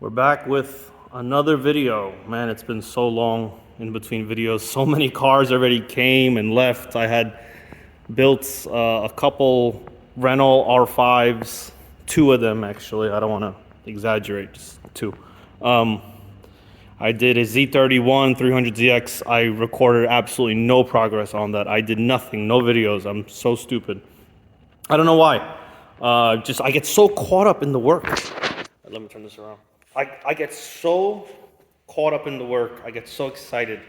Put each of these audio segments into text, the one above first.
We're back with another video. Man, it's been so long in between videos. So many cars already came and left. I had built a couple Renault R5s, two of them actually. I don't want to exaggerate, just two. I did a Z31 300ZX. I recorded absolutely no progress on that. I did nothing, no videos. I'm so stupid. I don't know why. I get so caught up in the work. Let me turn this around. I get so caught up in the work. I get so excited.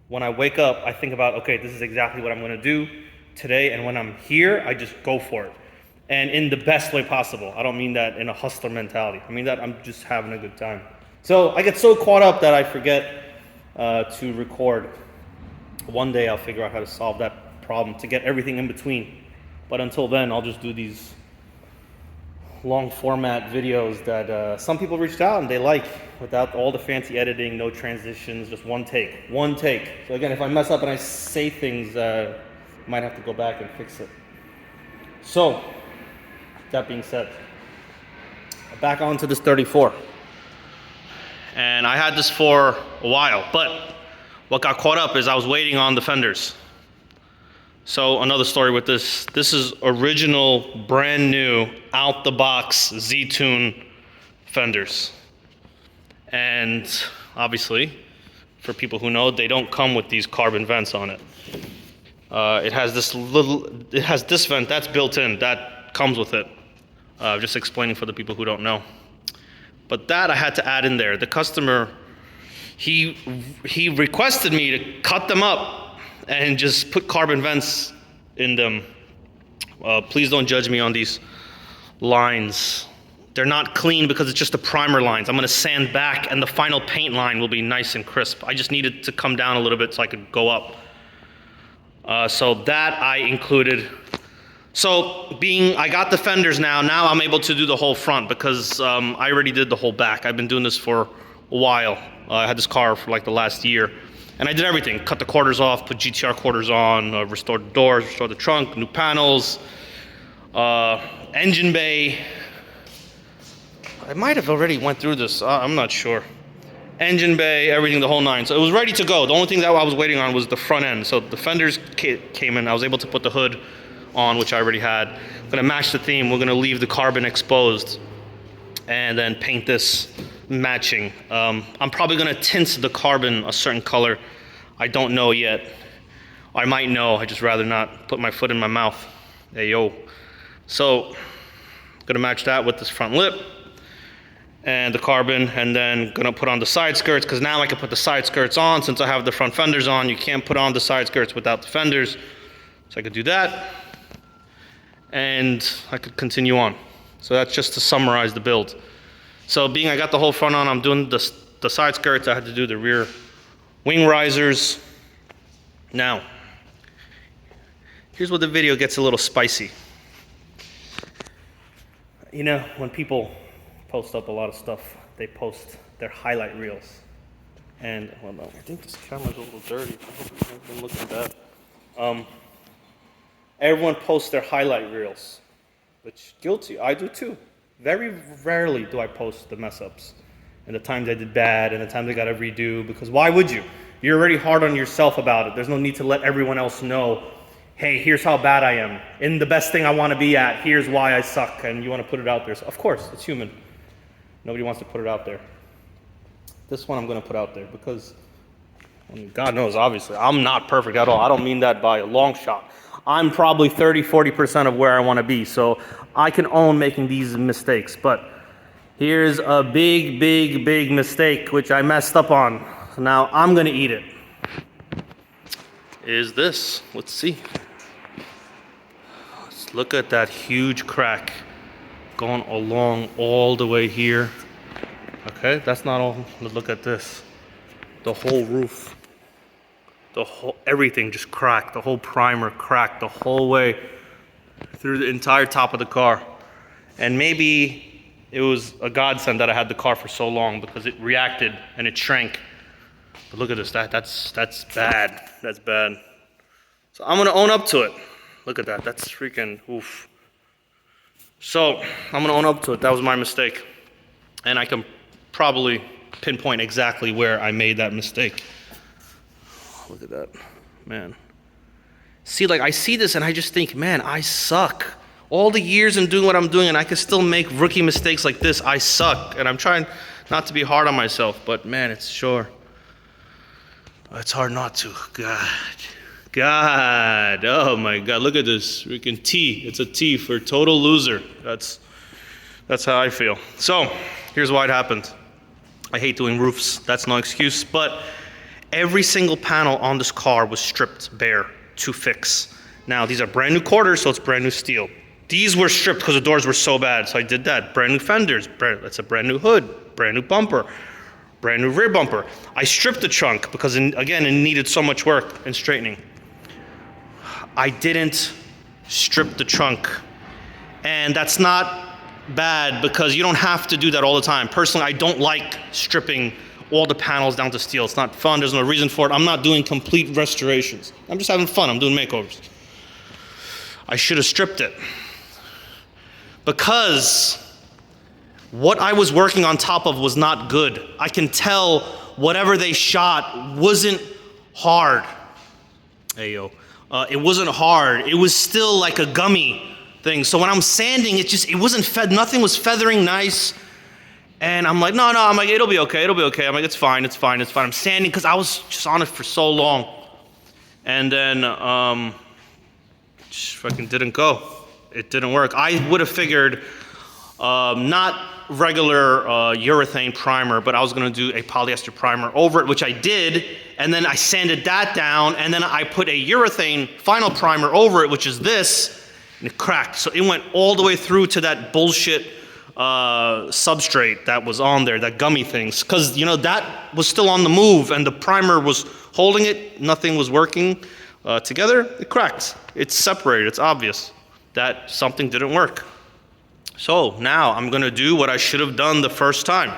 When I wake up, I think about, okay, this is exactly what I'm gonna do today. And when I'm here, I just go for it. And in the best way possible. I don't mean that in a hustler mentality. I mean that I'm just having a good time. So I get so caught up that I forget to record. One day I'll figure out how to solve that problem to get everything in between. But until then, I'll just do these long format videos that some people reached out and they like, without all the fancy editing, no transitions, just one take. So again, if I mess up and I say things, I might have to go back and fix it. So, that being said, back onto this 34. And I had this for a while, but what got caught up is I was waiting on the fenders. So another story with this. This is original, brand new, out the box Z-Tune fenders. And obviously, for people who know, they don't come with these carbon vents on it. It has this vent that's built in, that comes with it. Just explaining for the people who don't know. But that I had to add in there. The customer, he requested me to cut them up and just put carbon vents in them. Please don't judge me on these lines. They're not clean because it's just the primer lines. I'm gonna sand back and the final paint line will be nice and crisp. I just needed to come down a little bit so I could go up. So that I included. So I got the fenders now I'm able to do the whole front because I already did the whole back. I've been doing this for a while. I had this car for like the last year. And I did everything, cut the quarters off, put GTR quarters on, restored the doors, restored the trunk, new panels, engine bay. I might have already went through this, I'm not sure. Engine bay, everything, the whole nine. So it was ready to go. The only thing that I was waiting on was the front end. So the fenders came in, I was able to put the hood on, which I already had. I'm gonna match the theme, we're gonna leave the carbon exposed and then paint this matching. I'm probably gonna tint the carbon a certain color. I don't know yet. I might know, I just rather not put my foot in my mouth. Hey yo. So, gonna match that with this front lip and the carbon, and then gonna put on the side skirts, because now I can put the side skirts on since I have the front fenders on. You can't put on the side skirts without the fenders. So I could do that, and I could continue on. So that's just to summarize the build. So being I got the whole front on, I'm doing the side skirts. I had to do the rear wing risers. Now, here's where the video gets a little spicy. You know, when people post up a lot of stuff, they post their highlight reels. And, well, no, I think this camera's a little dirty. I hope it's not been looking bad. Everyone posts their highlight reels, which guilty, I do too. Very rarely do I post the mess ups and the times I did bad and the times I got to redo, because why would you? You're already hard on yourself about it. There's no need to let everyone else know, hey, here's how bad I am. In the best thing I want to be at, here's why I suck, and you want to put it out there. So of course, it's human. Nobody wants to put it out there. This one I'm going to put out there because, I mean, God knows, obviously, I'm not perfect at all. I don't mean that by a long shot. I'm probably 30-40% of where I want to be, so I can own making these mistakes. But here's a big mistake which I messed up on. So now I'm gonna eat it. Is this? Let's see. Let's look at that huge crack going along all the way here. Okay, that's not all. Let's look at this. The whole roof. Everything just cracked. The whole primer cracked the whole way through the entire top of the car. And maybe it was a godsend that I had the car for so long because it reacted and it shrank. But look at this, that's bad. That's bad. So I'm gonna own up to it. Look at that, that's freaking oof. So I'm gonna own up to it. That was my mistake. And I can probably pinpoint exactly where I made that mistake. Look at that, man. See, like, I see this and I just think, man, I suck. All the years in doing what I'm doing and I can still make rookie mistakes like this, I suck. And I'm trying not to be hard on myself, but man, it's hard not to. God, oh my God, look at this freaking T. It's a T for total loser. That's how I feel. So, here's why it happened. I hate doing roofs, that's no excuse, but every single panel on this car was stripped bare to fix. Now, these are brand new quarters, so it's brand new steel. These were stripped because the doors were so bad, so I did that. Brand new fenders, that's a brand new hood, brand new bumper, brand new rear bumper. I stripped the trunk because, again, it needed so much work and straightening. I didn't strip the trunk. And that's not bad because you don't have to do that all the time. Personally, I don't like stripping all the panels down to steel. It's not fun, there's no reason for it. I'm not doing complete restorations. I'm just having fun, I'm doing makeovers. I should have stripped it. Because what I was working on top of was not good. I can tell whatever they shot wasn't hard. Hey, yo. It wasn't hard. It was still like a gummy thing. So when I'm sanding, it wasn't nothing was feathering nice. And I'm like, no, I'm like, it'll be okay. I'm like, it's fine. I'm sanding because I was just on it for so long. And then, just fucking didn't go. It didn't work. I would have figured, not regular urethane primer, but I was gonna do a polyester primer over it, which I did, and then I sanded that down, and then I put a urethane final primer over it, which is this, and it cracked. So it went all the way through to that bullshit substrate that was on there, that gummy things, because that was still on the move, and the primer was holding it, nothing was working together, it cracked. It's separated, it's obvious that something didn't work. So now I'm gonna do what I should have done the first time.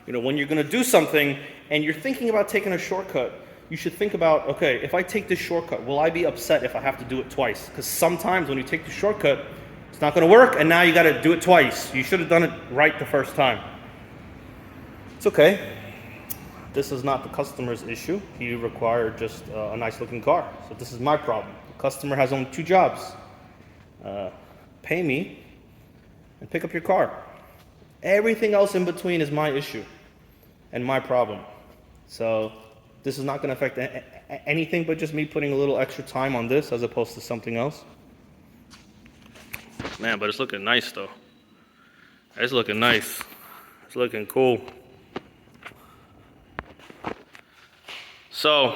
When you're gonna do something and you're thinking about taking a shortcut, you should think about, okay, if I take this shortcut, will I be upset if I have to do it twice? Because sometimes when you take the shortcut, it's not gonna work and now you gotta do it twice. You should have done it right the first time. It's okay. This is not the customer's issue. He required just a nice looking car. So this is my problem. The customer has only two jobs. Pay me and pick up your car. Everything else in between is my issue and my problem. So this is not going to affect anything but just me putting a little extra time on this as opposed to something else. Man, but it's looking nice though. It's looking nice. It's looking cool. So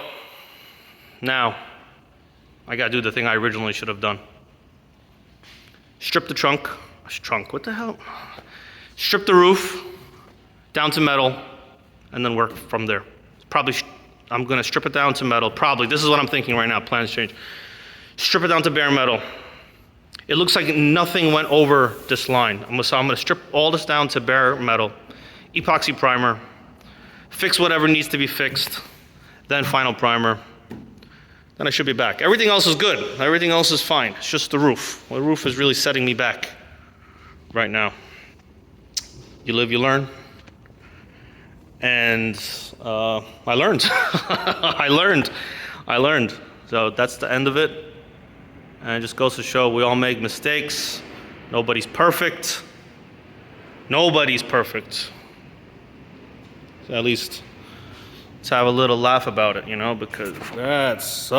now I got to do the thing I originally should have done. Strip the trunk, what the hell? Strip the roof down to metal and then work from there. Probably, I'm gonna strip it down to metal, probably. This is what I'm thinking right now, plans change. Strip it down to bare metal. It looks like nothing went over this line. So I'm gonna strip all this down to bare metal, epoxy primer, fix whatever needs to be fixed, then final primer. Then I should be back. Everything else is good. Everything else is fine. It's just the roof. The roof is really setting me back right now. You live, you learn. And I learned. I learned. So that's the end of it. And it just goes to show we all make mistakes. Nobody's perfect. Nobody's perfect. So at least let's have a little laugh about it, because that sucks.